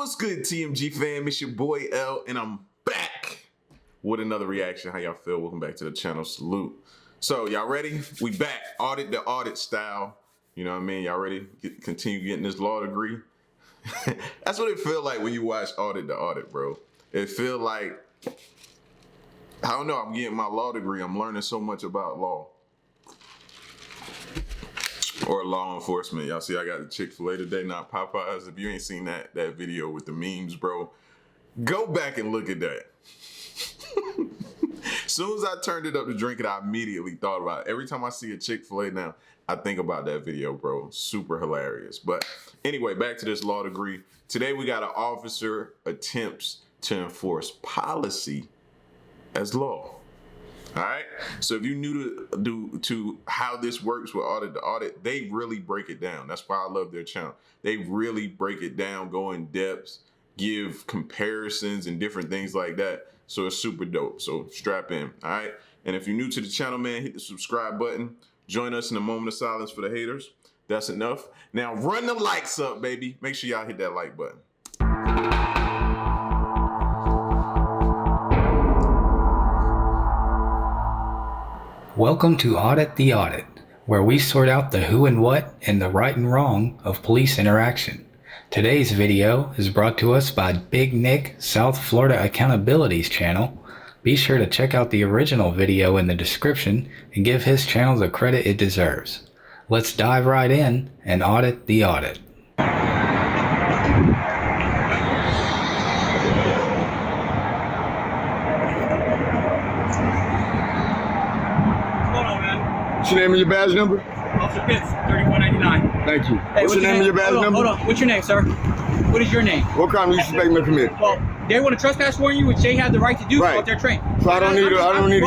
What's good, TMG fam? It's your boy L, and I'm back with another reaction. How y'all feel? Welcome back to the channel. Salute. So y'all ready? We back. Audit the audit style. You know what I mean? Y'all ready? Continue getting this law degree. That's what it feel like when you watch Audit the Audit, bro. It feel like, I don't know, I'm getting my law degree. I'm learning so much about law. Or law enforcement. Y'all see I got the Chick-fil-A today, not Popeyes. If you ain't seen that video with the memes, bro, go back and look at that. As soon as I turned it up to drink it, I immediately thought about it. Every time I see a Chick-fil-A now, I think about that video, bro. Super hilarious. But anyway, back to this law degree. Today we got an officer attempts to enforce policy as law. All right, so if you're new to how this works with Audit the Audit, they really break it down. That's why I love their channel. They really break it down, go in depth, give comparisons and different things like that. So it's super dope. So strap in, all right? And if you're new to the channel, man, hit the subscribe button. Join us in a moment of silence for the haters. That's enough. Now run the likes up, baby. Make sure y'all hit that like button. Welcome to Audit the Audit, where we sort out the who and what and the right and wrong of police interaction. Today's video is brought to us by Big Nick South Florida Accountability's channel. Be sure to check out the original video in the description and give his channel the credit it deserves. Let's dive right in and audit the audit. What's your name and your badge number? Officer Pitts, 3199. Thank you. Hey, what's your name and your badge number? Hold on. What's your name, sir? What is your name? What crime do you suspect me of committing? Well, they want to trespass warn you, which they have the right to do right. if they're trained. So I don't need to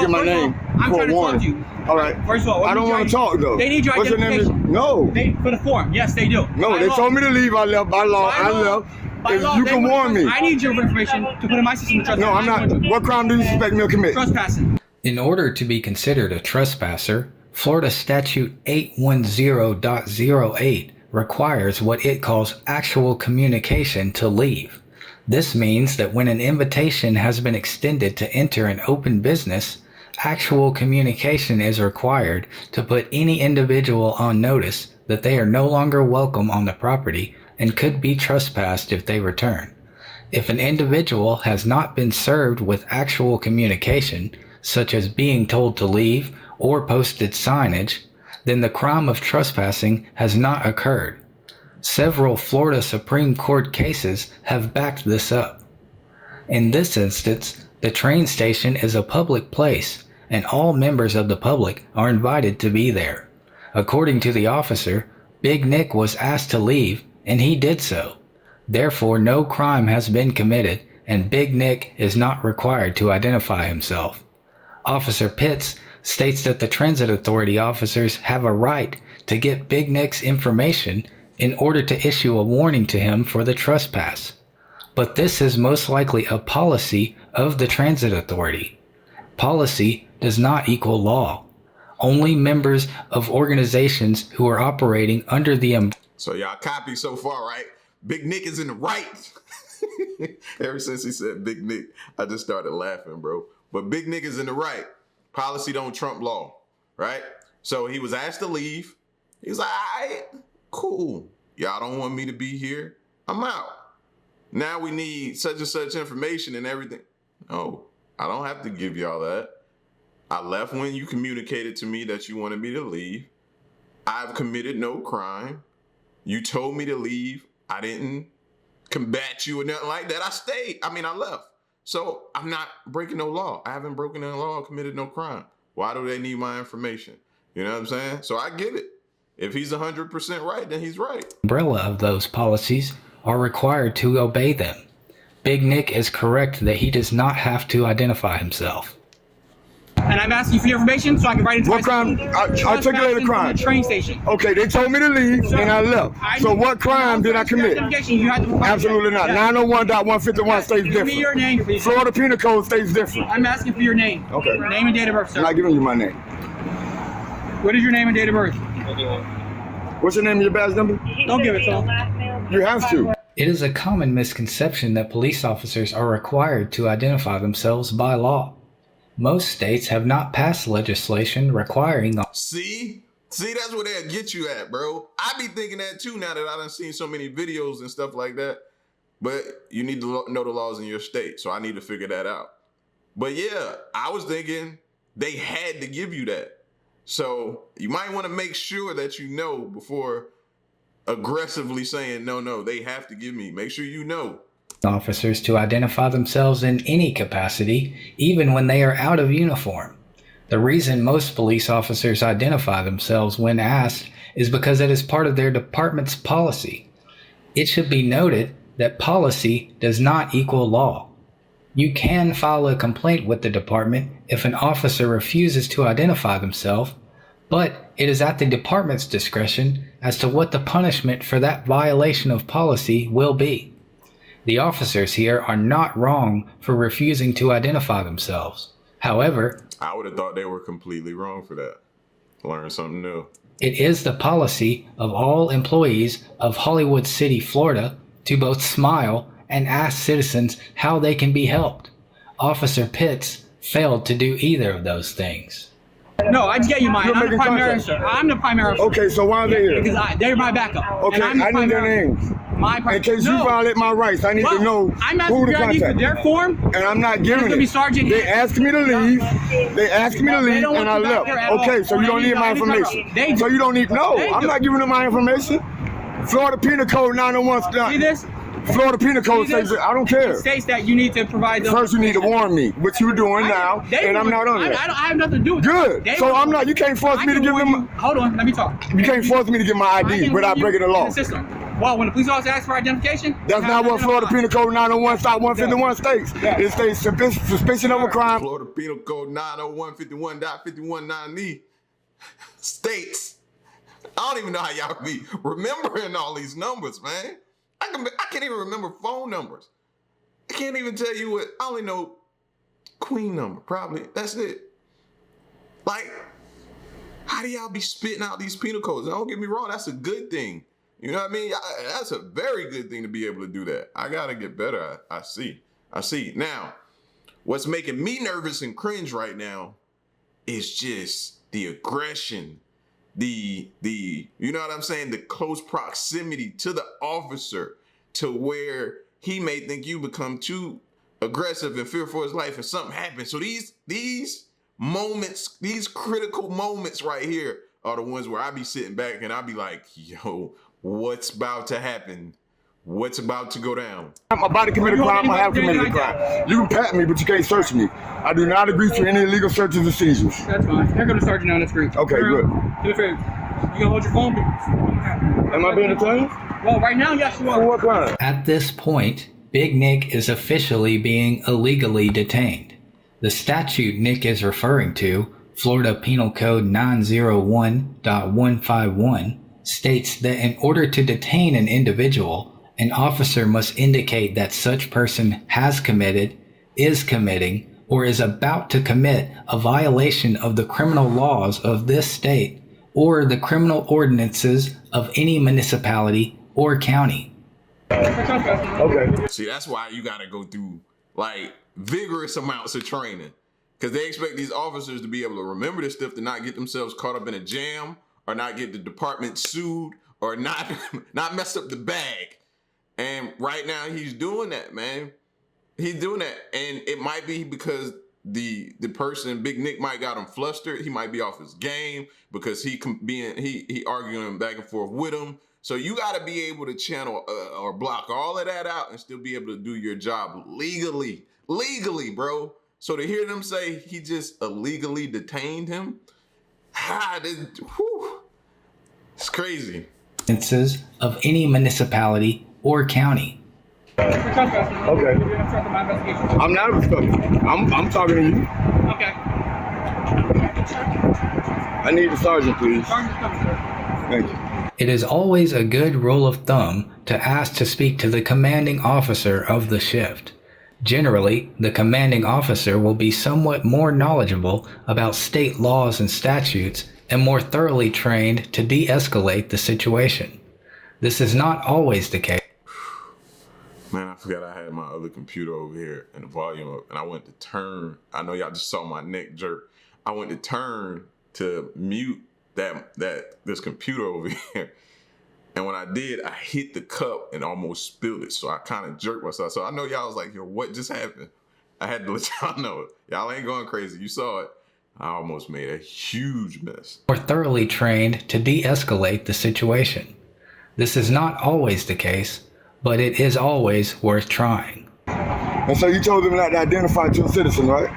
get my name. I'm trying to talk to you. All right. First of all, I don't want to talk though. They need your What's identification. Your name? No. For the form, yes, they do. No, they told me to leave. I left by law. I left. If you can warn me. I need your information to put in my system. No, I'm not. What crime do you suspect me of committing? Trespassing. In order to be considered a trespasser, Florida Statute 810.08 requires what it calls actual communication to leave. This means that when an invitation has been extended to enter an open business, actual communication is required to put any individual on notice that they are no longer welcome on the property and could be trespassed if they return. If an individual has not been served with actual communication, such as being told to leave or posted signage, then the crime of trespassing has not occurred. Several Florida Supreme Court cases have backed this up. In this instance, the train station is a public place and all members of the public are invited to be there. According to the officer, Big Nick was asked to leave and he did so. Therefore, no crime has been committed and Big Nick is not required to identify himself. Officer Pitts states that the Transit Authority officers have a right to get Big Nick's information in order to issue a warning to him for the trespass. But this is most likely a policy of the Transit Authority. Policy does not equal law. Only members of organizations who are operating under the So y'all copy so far, right? Big Nick is in the right. Ever since he said Big Nick, I just started laughing, bro. But Big Nick is in the right. Policy don't trump law, right? So he was asked to leave. He was like, all right, cool. Y'all don't want me to be here. I'm out. Now we need such and such information and everything. No, I don't have to give y'all that. I left when you communicated to me that you wanted me to leave. I've committed no crime. You told me to leave. I didn't combat you or nothing like that. I stayed. I left. So I'm not breaking no law. I haven't broken no law, committed no crime. Why do they need my information? You know what I'm saying? So I get it. If he's 100% right, then he's right. Umbrella of those policies are required to obey them. Big Nick is correct that he does not have to identify himself. And I'm asking you for your information so I can write into what crime? Articulate a crime. The train station. Okay, they told me to leave and I left. So what crime did I commit? Absolutely not. 901.151 states different. Give me your name, please. Florida Penal Code states different. I'm asking for your name. Okay. Name and date of birth, sir. I'm not giving you my name. What is your name and date of birth? What's your name and your badge number? Don't give it to him. You have to. It is a common misconception that police officers are required to identify themselves by law. Most states have not passed legislation requiring. See, that's where they'll get you at, bro. I be thinking that too now that I done seen so many videos and stuff like that. But you need to know the laws in your state, so I need to figure that out. But yeah, I was thinking they had to give you that. So you might want to make sure that you know before aggressively saying, no, they have to give me. Make sure you know. Officers to identify themselves in any capacity, even when they are out of uniform. The reason most police officers identify themselves when asked is because it is part of their department's policy. It should be noted that policy does not equal law. You can file a complaint with the department if an officer refuses to identify themselves, but it is at the department's discretion as to what the punishment for that violation of policy will be. The officers here are not wrong for refusing to identify themselves. However, I would have thought they were completely wrong for that. Learn something new. It is the policy of all employees of Hollywood City, Florida, to both smile and ask citizens how they can be helped. Officer Pitts failed to do either of those things. No, I just get you mine. You're I'm the making primary contact. officer. I'm the primary officer. Okay, so why are they here? Because they're my backup. Okay, and I'm the I need their primary names. officer. In case you violate my rights, I need to know I'm who to asking for ID for contact. their form. And I'm not giving gonna be it. Sergeant They here. asked me to leave. They asked me to No, they leave, don't and I want you back left. there at all. Okay, so you don't need my Anytime else. information. They do. So you don't need. No, They I'm do. not giving them my information. Florida Penal Code 901. See this? Florida Penal Code See this? says I don't care. It states that you need to provide them. First, you need to warn me, which you're doing now, and I'm not on I that. have nothing to do with Good. that. So I'm not. You can't force me to give them. Hold on, let me talk. You can't force me to give my I ID can without warn you breaking the in law. the system. Well, when the police officer asks for identification, That's not what Florida Penal Code 901 Stop 151 states. It states suspicion of a crime. Florida Penal Code 90151.519E states. I don't even know how y'all be remembering all these numbers, man. I can't even remember phone numbers. I can't even tell you what. I only know Queen number, probably. That's it. Like, how do y'all be spitting out these penal codes? Don't get me wrong, that's a good thing. You know what I mean? That's a very good thing to be able to do that. I gotta get better. I see. Now, what's making me nervous and cringe right now is just the aggression, the you know what I'm saying? The close proximity to the officer to where he may think you become too aggressive and fear for his life and something happens. So these moments, these critical moments right here are the ones where I be sitting back and I be like, yo, what's about to happen? What's about to go down? I'm about to commit a crime. I have committed a crime. You can pat me, but you can't search me. I do not agree to any illegal searches or seizures. That's fine. Here comes the sergeant on the screen. Okay, good. Do me a favor. You gonna hold your phone? Am I being detained? Well, right now, yes, you For are. what crime? At this point, Big Nick is officially being illegally detained. The statute Nick is referring to, Florida Penal Code 901.151, states that in order to detain an individual, an officer must indicate that such person has committed, is committing, or is about to commit a violation of the criminal laws of this state or the criminal ordinances of any municipality or county. Okay. See, that's why you gotta go through like vigorous amounts of training. Because they expect these officers to be able to remember this stuff, to not get themselves caught up in a jam or not get the department sued or not mess up the bag. And right now he's doing that, man. He's doing that. And it might be because the person, Big Nick, might got him flustered. He might be off his game because he arguing back and forth with him. So you got to be able to channel or block all of that out and still be able to do your job legally, bro. So to hear them say he just illegally detained him, it's crazy. Of any municipality or county. Okay. I'm not obstructing. I'm talking to you. Okay. I need the sergeant, please. Sergeant's coming, sir. Thank you. It is always a good rule of thumb to ask to speak to the commanding officer of the shift. Generally, the commanding officer will be somewhat more knowledgeable about state laws and statutes and more thoroughly trained to de-escalate the situation. This is not always the case. Man, I forgot I had my other computer over here and the volume up, and I went to turn. I know y'all just saw my neck jerk. I went to turn to mute this computer over here. And when I did, I hit the cup and almost spilled it. So I kind of jerked myself. So I know y'all was like, yo, what just happened? I had to let y'all know. Y'all ain't going crazy. You saw it. I almost made a huge mess. Or thoroughly trained to de-escalate the situation. This is not always the case, but it is always worth trying. And so you told them not to identify to a citizen, right?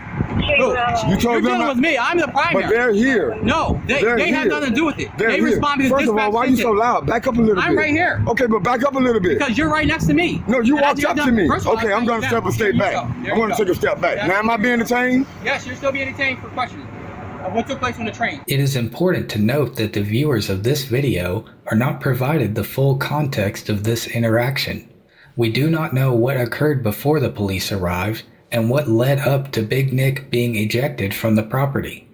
Look, You told you're them dealing not, with me. I'm the primary. but they're here. No, they have nothing to do with it. They're They here. responded to First of all, why are you so loud? Back up a little bit. I'm right here. Okay, but back up a little bit. Because you're right next to me. No, you walked up to me. First of all, Okay, I'm going to step a step back. I'm going to take a step back. Now, am I being detained? Yes, you're still being detained for questioning of what took place on the train. It is important to note that the viewers of this video are not provided the full context of this interaction. We do not know what occurred before the police arrived and what led up to Big Nick being ejected from the property.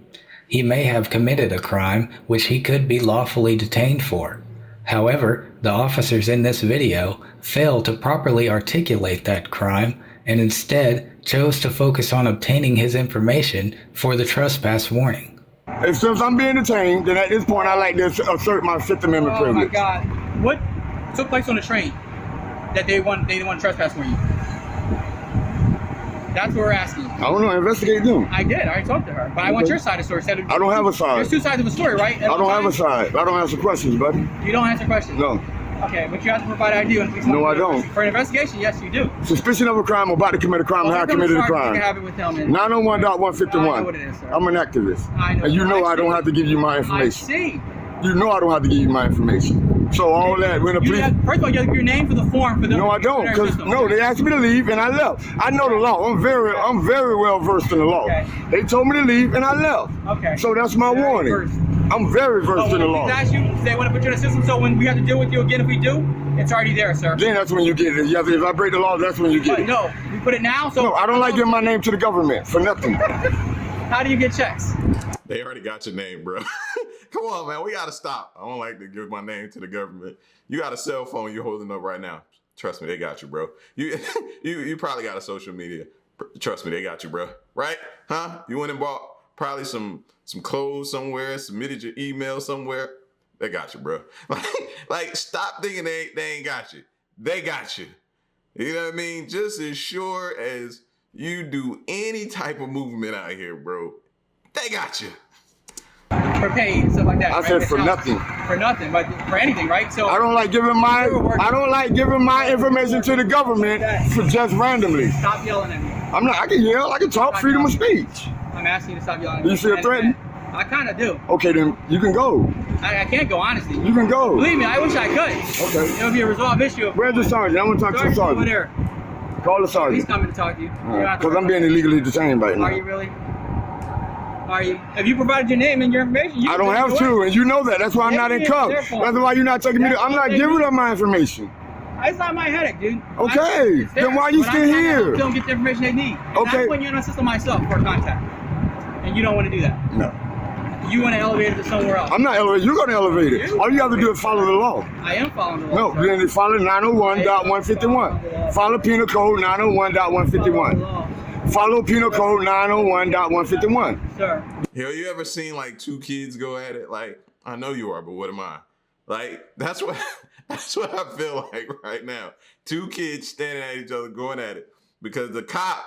He may have committed a crime which he could be lawfully detained for. However, the officers in this video failed to properly articulate that crime and instead chose to focus on obtaining his information for the trespass warning. And since I'm being detained, then at this point I like to assert my Fifth Amendment privilege. Oh my God. What took place on the train that they want to trespass for you? That's what we're asking. I don't know, investigate them. I did. I already talked to her. But I want your side of the story. I don't have a side. There's two sides of a story, right? I don't have a side. I don't answer questions, buddy. You don't answer questions? No. Okay, but you have to provide ID when police. No, I don't. For an investigation, yes, you do. Suspicion of a crime, about to commit a crime, Well, how I committed a crime. You can have it with him. 901.151. I know what it is, sir. I'm an activist. I know. And you know I don't have to give you my I information. see. You know I don't have to give you my information. So all that, when the police... First of all, you have your name for the form for the... No, I don't, because, no, they asked me to leave and I left. I know the law. I'm very well versed in the law. Okay. They told me to leave and I left. Okay. So that's my warning. Versed. I'm very versed in the law. Ask you, they want to put you in the system, so when we have to deal with you again, if we do, it's already there, sir. Then that's when you get it. If I break the law, that's when you get it. No, we put it now, so... No, I don't like giving my name to the government for nothing. How do you get checks? They already got your name, bro. Come on, man. We got to stop. I don't like to give my name to the government. You got a cell phone you're holding up right now. Trust me, they got you, bro. You probably got a social media. Trust me, they got you, bro. Right? Huh? You went and bought probably some clothes somewhere, submitted your email somewhere. They got you, bro. Like stop thinking they ain't got you. They got you. You know what I mean? Just as sure as you do any type of movement out here, bro, they got you. For pay and stuff like that. I said for nothing. For nothing, but for anything, right? So I don't like giving my information to the government for just randomly. Stop yelling at me. I'm not. I can yell. I can talk. Freedom of speech. I'm asking you to stop yelling at Do me. you feel threatened? I kind of do. Okay, then you can go. I can't go, honestly. You can go. Believe me, I wish I could. Okay. It would be a resolved issue. Where's the sergeant? I want to talk to the Over sergeant. there. Call the He's sergeant. coming to talk to you. Because I'm being illegally detained right now. Are you really? Are you? Have you provided your name and your information? I don't have to, and you know that. That's why I'm not in cuffs. That's why you're not taking me to... I'm not giving them my information. It's not my headache, dude. Okay, then why are you still here? Don't get the information they need. And Okay. I'm putting you in a system myself for contact. And you don't want to do that. No. You want to elevate it to somewhere else. I'm not elevated. You're going to elevate it. All you have to do is follow the law. I am following the law. No, then follow 901.151. Follow Penal Code 901.151. Follow Penal Code 901.151. Sir. Yo, you ever seen like two kids go at it? Like, I know you are, but what am I? Like, that's what I feel like right now. Two kids standing at each other, going at it. Because the cop,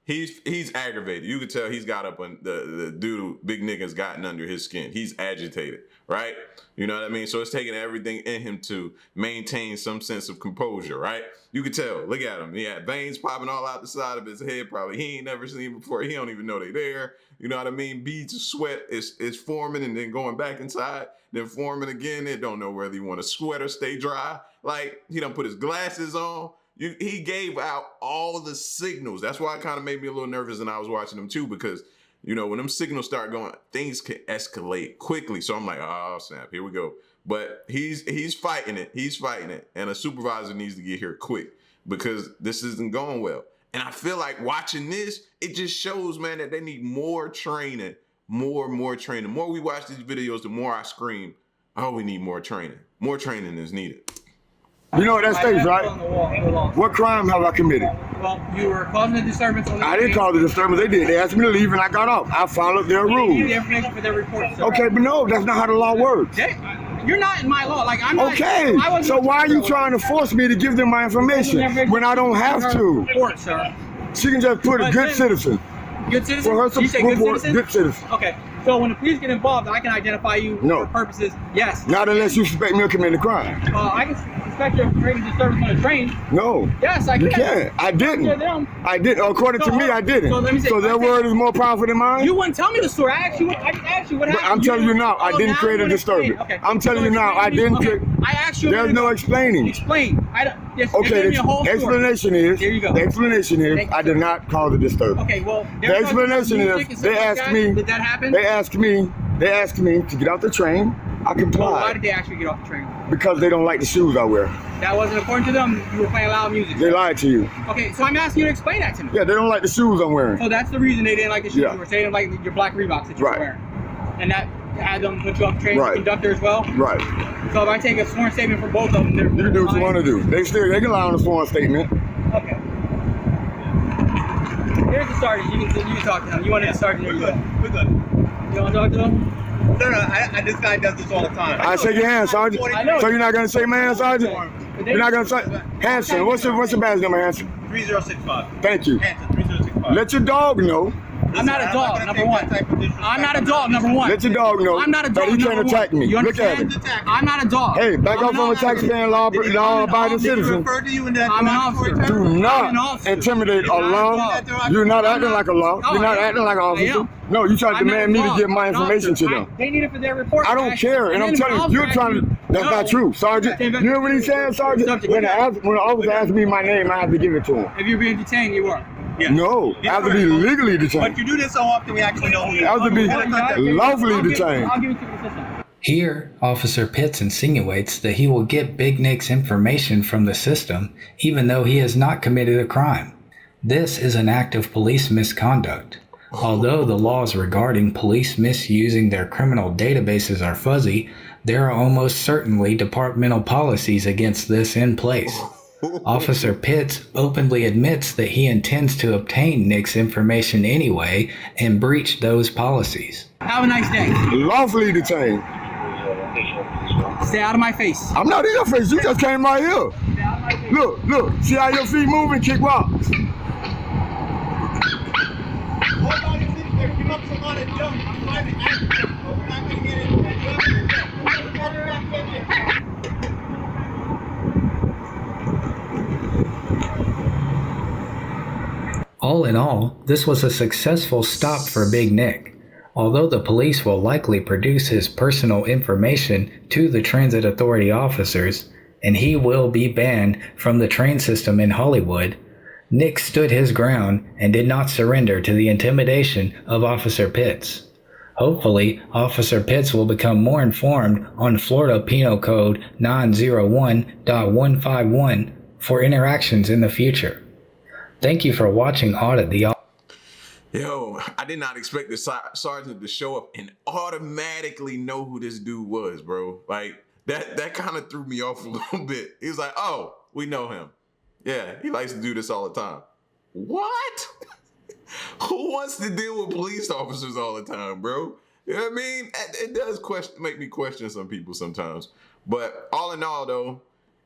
he's aggravated. You can tell he's got up on the dude, Big Nick has gotten under his skin. He's agitated, right? You know what I mean? So it's taking everything in him to maintain some sense of composure, right? You can tell. Look at him. He had veins popping all out the side of his head. Probably he ain't never seen before. He don't even know they there. You know what I mean? Beads of sweat is forming and then going back inside, then forming again. They don't know whether you want to sweat or stay dry. Like, he done put his glasses on. He gave out all the signals. That's why it kind of made me a little nervous and I was watching them too, because, you know, when them signals start going, things can escalate quickly. So I'm like, oh, snap, here we go. But he's fighting it. He's fighting it. And a supervisor needs to get here quick because this isn't going well. And I feel like watching this, it just shows, man, that they need more training, more training. The more we watch these videos, the more I scream, oh, we need more training. More training is needed. You know what that states, right? On the wall, the law. What crime have I committed? Well, you were causing a disturbance on the I didn't cause the disturbance. They did. They asked me to leave and I got off. I followed their They need the rules. information for their report, sir. Okay, but no, that's not how the law works. You're not in my law. Like, I'm not. Okay, so why are you trying to force me to give them my information when I don't have to? Report, sir. She can just put a good citizen. Good citizen? For her You say good report, citizen? good citizen. Okay. So when the police get involved, I can identify you for purposes. Yes. Not unless you suspect me of committing a crime. I can suspect you of creating disturbance on a train. No. Yes, I can. You can't. I didn't. I didn't. According to me, I didn't. So let me say, so their word is more powerful than mine? You wouldn't tell me the story. I just asked you what happened. I'm telling you now, I didn't create a disturbance. Okay. I'm telling you now, I didn't create. I asked you. There's no explaining. Explain. Okay, the explanation is. There you go. The explanation is I did not cause a disturbance. Okay, well. The explanation is they asked me. Did that happen? They asked me to get off the train. I complied. Well, why did they ask you to get off the train? Because they don't like the shoes I wear. That wasn't according to them. You were playing loud music. They lied to you. Okay, so I'm asking you to explain that to me. Yeah, they don't like the shoes I'm wearing. So that's the reason they didn't like the shoes Yeah. you were saying, like your black Reeboks that you were wearing. And that had them put you off the train as a conductor as well? Right. So if I take a sworn statement for both of them, they're you can do what you want to do. They can lie on a sworn statement. Okay. Here's the sergeant. You can talk to him. You wanted the sergeant. We're good. You want to talk to him? No, this guy does this all the time. I shake your hand, Sergeant. I know. So you're not gonna shake my hand, Sergeant? You're not gonna say Hanson. What's your badge number, Hanson? 3065. Thank you. Hanson, 3065. Let your dog know. I'm not a dog, number one. I'm not a dog, number one. Let your dog know. I'm not a dog, that he can't number attack one. me. You Look at understand? him. I'm not a dog. Hey, back off from a taxpaying law-abiding citizen. I'm an officer. Do not intimidate a law. You're not acting like a law. You're not acting like an officer. No, you trying to demand me to give my information to them. They need it for their report. I don't care, and I'm telling you, you're trying to. That's not true, Sergeant. You hear what he's saying, Sergeant? When the officer asks me my name, I have to give it to him. If you're being detained, you are. Yeah. No, I have to be legally detained. But you do this so often, we actually know who you I have to be lawfully detained. I'll give it to the system. Here, Officer Pitts insinuates that he will get Big Nick's information from the system even though he has not committed a crime. This is an act of police misconduct. Although the laws regarding police misusing their criminal databases are fuzzy, there are almost certainly departmental policies against this in place. Officer Pitts openly admits that he intends to obtain Nick's information anyway and breach those policies. Have a nice day. Lawfully detained. Stay out of my face. I'm not in your face. You just came right here. Look. See how your feet move and kick rocks. All in all, this was a successful stop for Big Nick. Although the police will likely produce his personal information to the transit authority officers, and he will be banned from the train system in Hollywood, Nick stood his ground and did not surrender to the intimidation of Officer Pitts. Hopefully, Officer Pitts will become more informed on Florida Penal Code 901.151 for interactions in the future. Thank you for watching Audit the Yo, I did not expect the sergeant to show up and automatically know who this dude was, bro. Like, that kind of threw me off a little bit. He was like, oh, we know him. Yeah, he likes to do this all the time. What? Who wants to deal with police officers all the time, bro? You know what I mean? It does make me question some people sometimes. But all in all, though,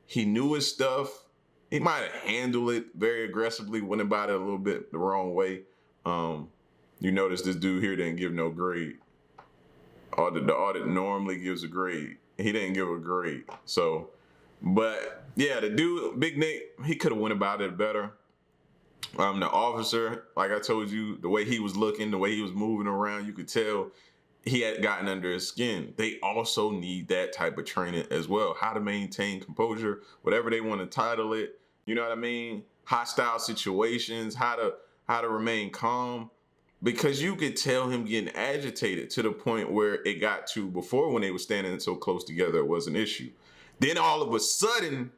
he knew his stuff. He might have handled it very aggressively, went about it a little bit the wrong way. You notice this dude here didn't give no grade. The audit normally gives a grade. He didn't give a grade. So, but yeah, the dude, Big Nick, he could have went about it better. The officer, like I told you, the way he was looking, the way he was moving around, you could tell he had gotten under his skin. They also need that type of training as well. How to maintain composure, whatever they want to title it. You know what I mean? Hostile situations, how to remain calm. Because you could tell him getting agitated to the point where it got to before when they were standing so close together, it was an issue. Then all of a sudden,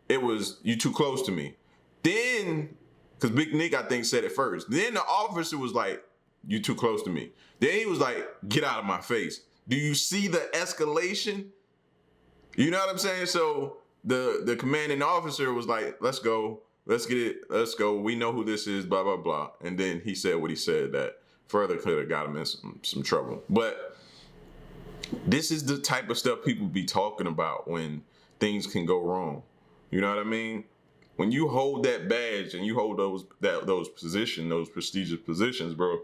it was, you too close to me. Then, because Big Nick, I think, said it first. Then the officer was like, you too close to me. Then he was like, get out of my face. Do you see the escalation? You know what I'm saying? So the commanding officer was like, let's go, let's get it, let's go. We know who this is, blah, blah, blah. And then he said what he said that further could have got him in some trouble. But this is the type of stuff people be talking about when things can go wrong. You know what I mean? When you hold that badge and you hold those positions, those prestigious positions, bro,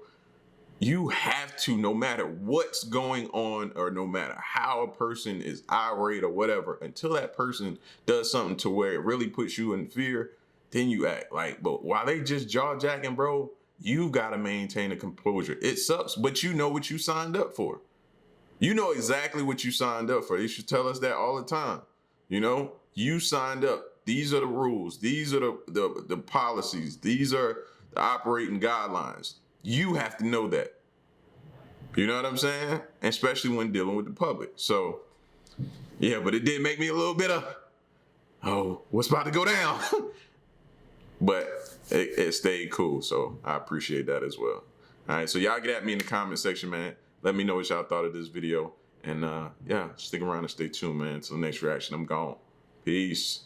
you have to, no matter what's going on or no matter how a person is irate or whatever, until that person does something to where it really puts you in fear, then you act like, but while they just jaw jacking, bro, you got to maintain a composure. It sucks, but you know what you signed up for. You know exactly what you signed up for. They should tell us that all the time. You know, you signed up. These are the rules. These are the policies. These are the operating guidelines. You have to know that. You know what I'm saying? Especially when dealing with the public. So, yeah, but it did make me a little bit of, oh, what's about to go down? But it stayed cool. So I appreciate that as well. All right, so y'all get at me in the comment section, man. Let me know what y'all thought of this video. And yeah, stick around and stay tuned, man. Until the next reaction, I'm gone. Peace.